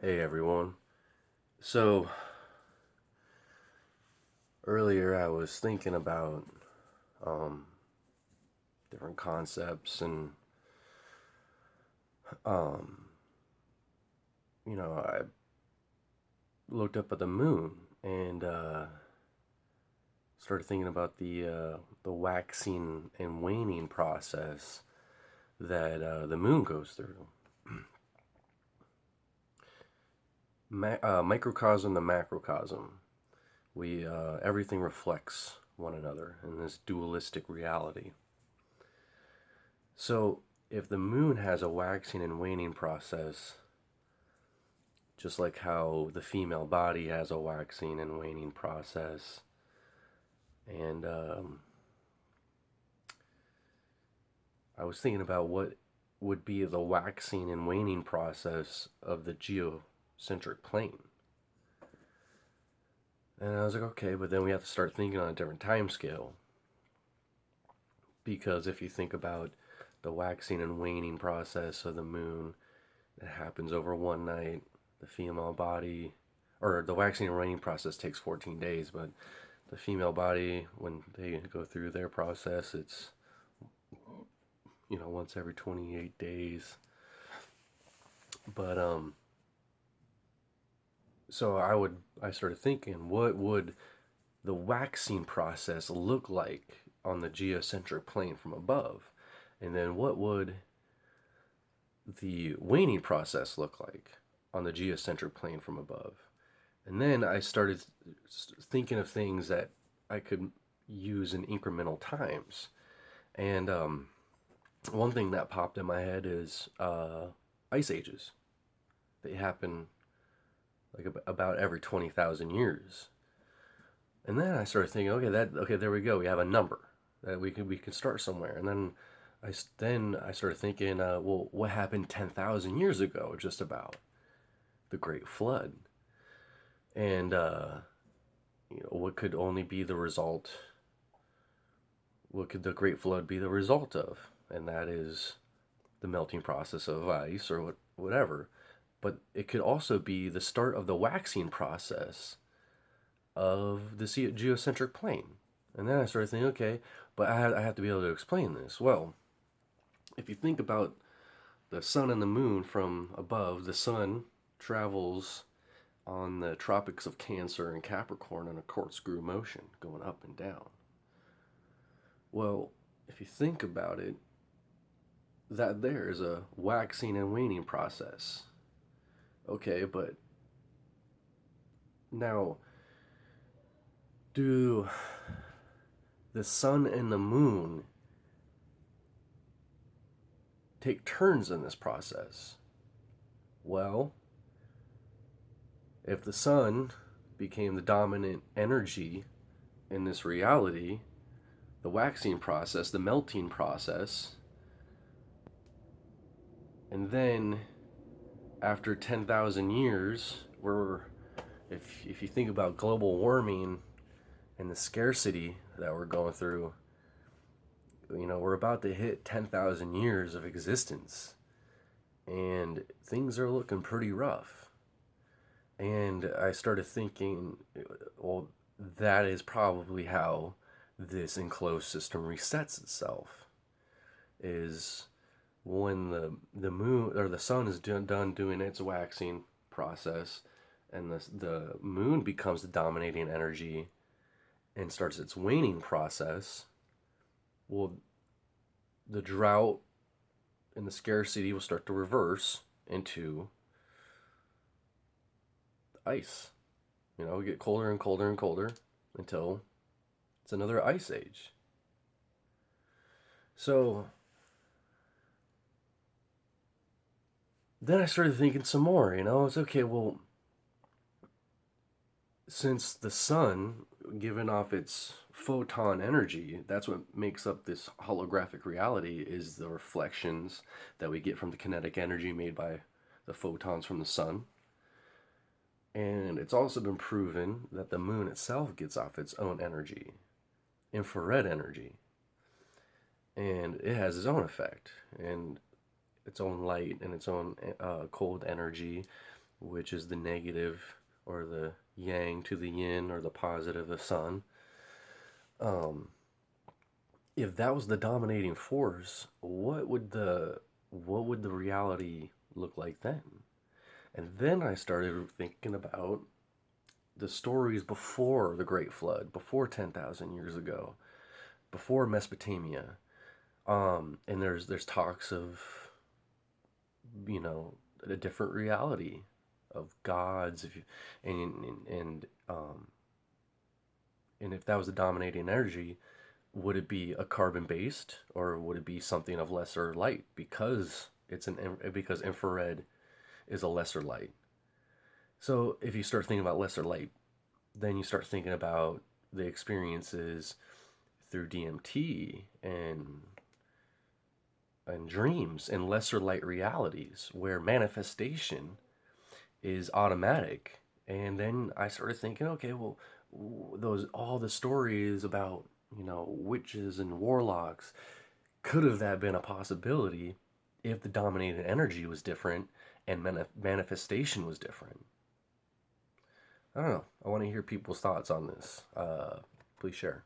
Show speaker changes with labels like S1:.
S1: Hey everyone. So earlier I was thinking about um, different concepts and um, I looked up at the moon and started thinking about the waxing and waning process that the moon goes through. Microcosm to macrocosm. We everything reflects one another in this dualistic reality. So, if the moon has a waxing and waning process, just like how the female body has a waxing and waning process, and I was thinking about what would be the waxing and waning process of the geocentric plane. And I was like, okay, but then we have to start thinking on a different time scale. Because if you think about the waxing and waning process of the moon, it happens over one night. The female body, or the waxing and waning process takes 14 days, but the female body, when they go through their process, it's, once every 28 days. But, so I started thinking, what would the waxing process look like on the geocentric plane from above? And then what would the waning process look like on the geocentric plane from above? And then I started thinking of things that I could use in incremental times. And one thing that popped in my head is ice ages. They happen like about every 20,000 years. And then I started thinking, okay, there we go. We have a number that we can start somewhere. And then I started thinking, well, what happened 10,000 years ago? Just about the Great Flood, and what could only be the result? What could the Great Flood be the result of? And that is the melting process of ice or whatever. But it could also be the start of the waxing process of the geocentric plane. And then I started thinking, okay, but I have to be able to explain this. Well, if you think about the sun and the moon from above, the sun travels on the Tropics of Cancer and Capricorn in a corkscrew motion, going up and down. Well, if you think about it, that there is a waxing and waning process. Okay, but now, do the sun and the moon take turns in this process? Well, if the sun became the dominant energy in this reality, the waxing process, the melting process, and then after 10,000 years, if you think about global warming and the scarcity that we're going through, we're about to hit 10,000 years of existence, and things are looking pretty rough. And I started thinking, well, that is probably how this enclosed system resets itself, is when the moon or the sun is done doing its waxing process, and the moon becomes the dominating energy and starts its waning process. Well, the drought and the scarcity will start to reverse into ice. Get colder and colder and colder until it's another ice age. So then I started thinking some more. It's okay. Well, since the sun, giving off its photon energy, that's what makes up this holographic reality, is the reflections that we get from the kinetic energy made by the photons from the sun. And it's also been proven that the moon itself gets off its own energy, infrared energy, and it has its own effect and its own light and its own cold energy. which is the negative or the yang to the yin or the positive, the sun. Um, if that was the dominating force, what would the reality look like then? And then I started thinking about the stories before the Great Flood, before 10,000 years ago, before Mesopotamia. And there's talks of, you know, a different reality of gods, if you, and if that was the dominating energy, would it be a carbon based or would it be something of lesser light because because infrared is a lesser light. So if you start thinking about lesser light, then you start thinking about the experiences through DMT and dreams and lesser light realities where manifestation is automatic. And then I started thinking, okay, well, those all the stories about, witches and warlocks, could have that been a possibility if the dominating energy was different and manifestation was different? I don't know. I want to hear people's thoughts on this. Please share.